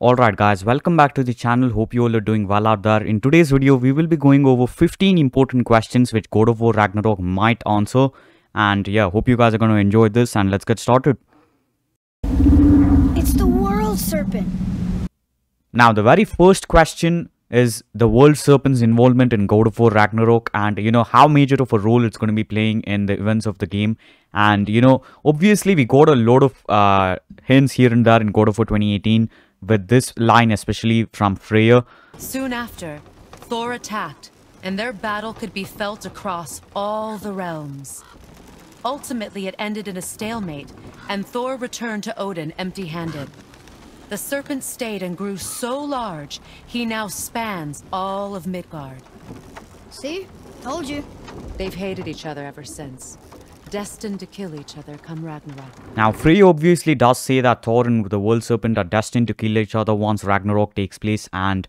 Alright guys, welcome back to the channel. Hope you all are doing well out there. In today's video, we will be going over 15 important questions which God of War Ragnarok might answer. And yeah, hope you guys are going to enjoy this and let's get started. It's the World Serpent. Now, the very first question is the World Serpent's involvement in God of War Ragnarok and, how major of a role it's going to be playing in the events of the game. And, obviously we got a lot of hints here and there in God of War 2018 with this line, especially from Freya. Soon after, Thor attacked, and their battle could be felt across all the realms. Ultimately, it ended in a stalemate, and Thor returned to Odin empty-handed. The serpent stayed and grew so large, he now spans all of Midgard. See? Told you. They've hated each other ever since, destined to kill each other come Ragnarok. Now, Freya obviously does say that Thor and the World Serpent are destined to kill each other once Ragnarok takes place, and,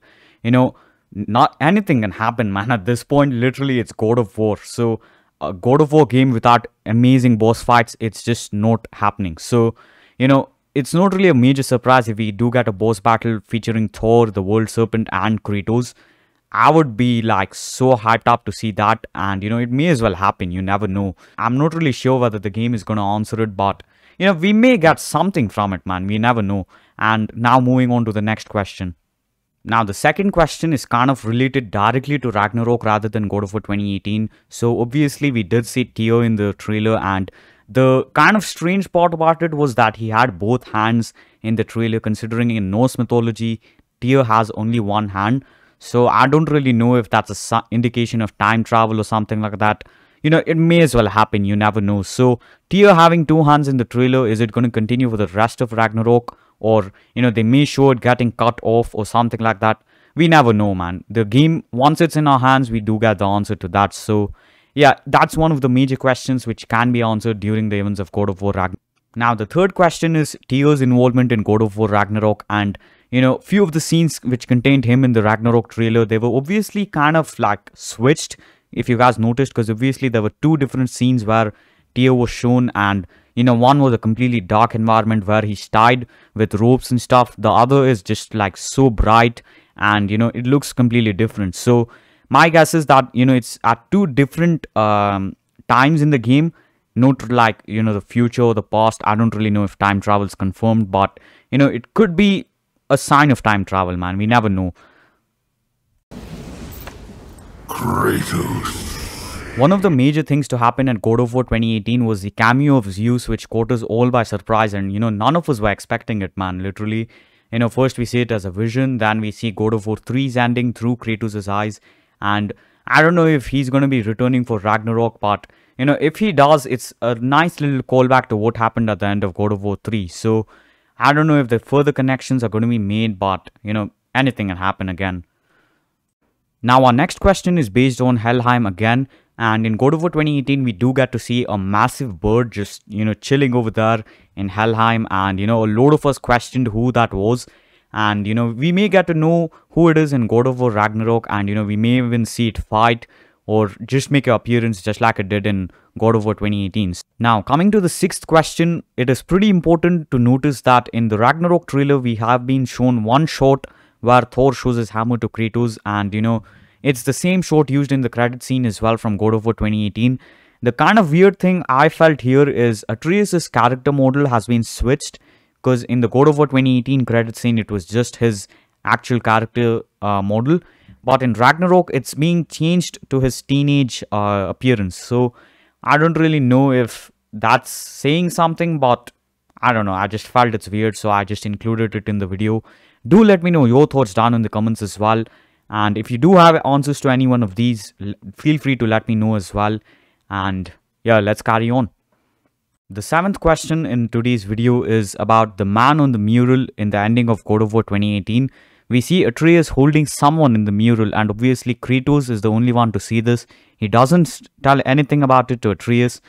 not anything can happen, man. At this point, literally, it's God of War. So, a God of War game without amazing boss fights, it's just not happening. So, it's not really a major surprise if we do get a boss battle featuring Thor, the World Serpent, and Kratos. I would be like so hyped up to see that, and it may as well happen. You never know. I'm not really sure whether the game is going to answer it, but we may get something from it, man. We never know. And now moving on to the next question. Now, the second question is kind of related directly to Ragnarok rather than God of War 2018. So obviously we did see Tyr in the trailer, and the kind of strange part about it was that he had both hands in the trailer, considering in Norse mythology, Tyr has only one hand. So I don't really know if that's an indication of time travel or something like that. It may as well happen. You never know. So Tyr having two hands in the trailer, is it going to continue for the rest of Ragnarok? Or, they may show it getting cut off or something like that. We never know, man. The game, once it's in our hands, we do get the answer to that. So yeah, that's one of the major questions which can be answered during the events of God of War Ragnarok. Now, the third question is Tyr's involvement in God of War Ragnarok, and few of the scenes which contained him in the Ragnarok trailer, they were obviously kind of like switched, if you guys noticed, because obviously there were two different scenes where Tyr was shown, and one was a completely dark environment where he's tied with ropes and stuff. The other is just like so bright, and it looks completely different. So my guess is that it's at two different times in the game, not like the future or the past. I don't really know if time travel is confirmed, but it could be a sign of time travel, man. We never know. Kratos. One of the major things to happen at God of War 2018 was the cameo of Zeus, which caught us all by surprise, and none of us were expecting it, man. Literally, first we see it as a vision, then we see God of War 3's ending through Kratos' eyes, and I don't know if he's going to be returning for Ragnarok, but if he does, it's a nice little callback to what happened at the end of God of War 3. So I don't know if the further connections are going to be made, but anything can happen again. Now, our next question is based on Helheim again, and in God of War 2018 we do get to see a massive bird just chilling over there in Helheim, and a lot of us questioned who that was, and we may get to know who it is in God of War Ragnarok, and we may even see it fight or just make an appearance just like it did in God of War 2018. Now, coming to the sixth question, it is pretty important to notice that in the Ragnarok trailer we have been shown one shot where Thor shows his hammer to Kratos, and it's the same shot used in the credit scene as well from God of War 2018. The kind of weird thing I felt here is Atreus' character model has been switched, because in the God of War 2018 credit scene it was just his actual character model, but in Ragnarok it's being changed to his teenage appearance. So I don't really know if that's saying something, but I don't know, I just felt it's weird, so I just included it in the video. Do let me know your thoughts down in the comments as well, and if you do have answers to any one of these, feel free to let me know as well. And yeah, let's carry on. The seventh question in today's video is about the man on the mural in the ending of God of War 2018. We see Atreus holding someone in the mural, and obviously Kratos is the only one to see this. He doesn't tell anything about it to Atreus,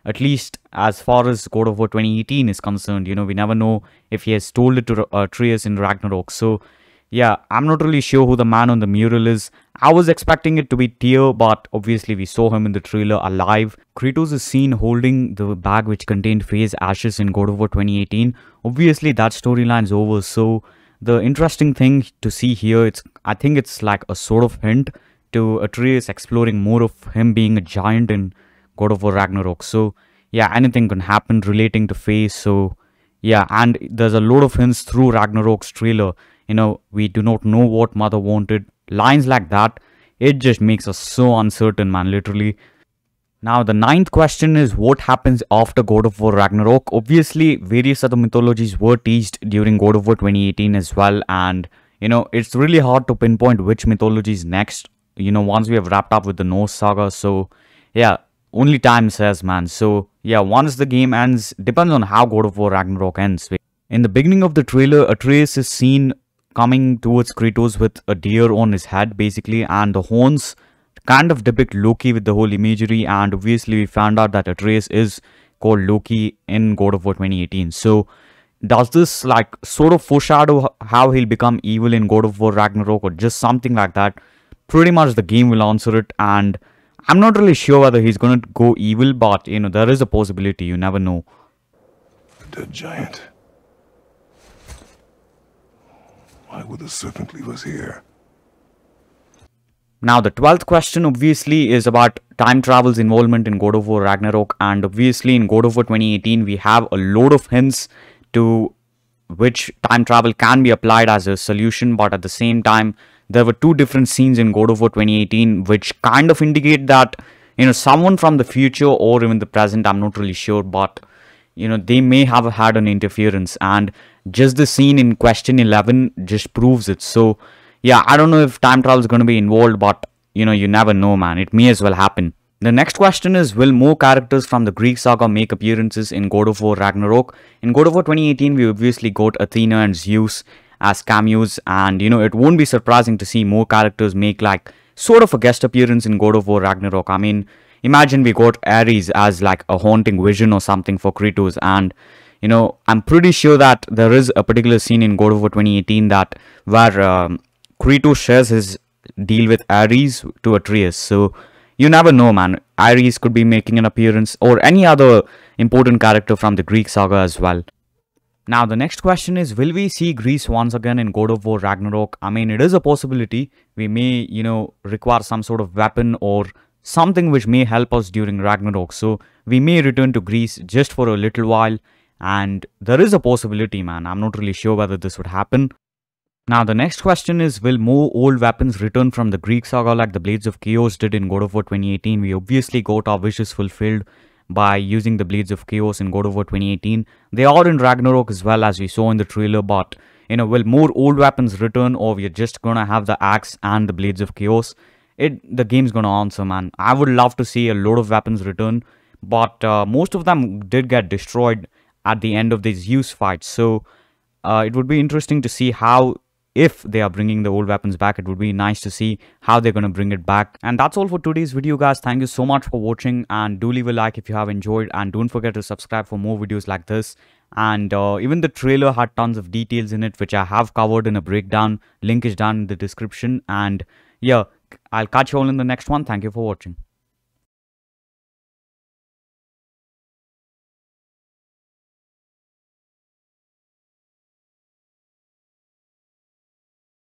at least as far as God of War 2018 is concerned. We never know if he has told it to Atreus in Ragnarok. So yeah, I'm not really sure who the man on the mural is. I was expecting it to be Tyr, but obviously we saw him in the trailer alive. Kratos is seen holding the bag which contained Faye's ashes in God of War 2018. Obviously that storyline's over, so the interesting thing to see here, I think it's like a sort of hint to Atreus exploring more of him being a giant in God of War Ragnarok. So yeah, anything can happen relating to Face. So yeah, and there's a lot of hints through Ragnarok's trailer. We do not know what Mother wanted. Lines like that, it just makes us so uncertain, man, literally. Now, the ninth question is what happens after God of War Ragnarok? Obviously, various other mythologies were teased during God of War 2018 as well. And, it's really hard to pinpoint which mythology is next, once we have wrapped up with the Norse saga. So, yeah, only time says, man. So, yeah, once the game ends, depends on how God of War Ragnarok ends. In the beginning of the trailer, Atreus is seen coming towards Kratos with a deer on his head, basically, and the horns kind of depict Loki with the whole imagery. And obviously we found out that Atreus is called Loki in God of War 2018. So does this like sort of foreshadow how he'll become evil in God of War Ragnarok, or just something like that? Pretty much the game will answer it, and I'm not really sure whether he's gonna go evil, but there is a possibility, you never know. A dead giant. Why would the serpent leave us here? Now, the 12th question obviously is about time travel's involvement in God of War Ragnarok, and obviously in God of War 2018 we have a lot of hints to which time travel can be applied as a solution, but at the same time there were two different scenes in God of War 2018 which kind of indicate that someone from the future or even the present, I'm not really sure, but they may have had an interference, and just the scene in question 11 just proves it. So yeah, I don't know if time travel is going to be involved, but you never know, man. It may as well happen. The next question is, will more characters from the Greek saga make appearances in God of War Ragnarok? In God of War 2018, we obviously got Athena and Zeus as cameos, and it won't be surprising to see more characters make like sort of a guest appearance in God of War Ragnarok. I mean, imagine we got Ares as like a haunting vision or something for Kratos, and I'm pretty sure that there is a particular scene in God of War 2018 that where Kratos shares his deal with Ares to Atreus. So you never know, man. Ares could be making an appearance, or any other important character from the Greek saga as well. Now, the next question is, will we see Greece once again in God of War Ragnarok? I mean, it is a possibility. We may, require some sort of weapon or something which may help us during Ragnarok. So we may return to Greece just for a little while. And there is a possibility, man. I'm not really sure whether this would happen. Now, the next question is, will more old weapons return from the Greek saga like the Blades of Chaos did in God of War 2018? We obviously got our wishes fulfilled by using the Blades of Chaos in God of War 2018. They are in Ragnarok as well, as we saw in the trailer, but will more old weapons return, or we're just gonna have the axe and the Blades of Chaos? The game's gonna answer, man. I would love to see a lot of weapons return, but most of them did get destroyed at the end of the Zeus fight. So it would be interesting to see how, if they are bringing the old weapons back, it would be nice to see how they're going to bring it back. And that's all for today's video, guys. Thank you so much for watching, and do leave a like if you have enjoyed, and don't forget to subscribe for more videos like this. And even the trailer had tons of details in it which I have covered in a breakdown. Link is down in the description. And yeah, I'll catch you all in the next one. Thank you for watching.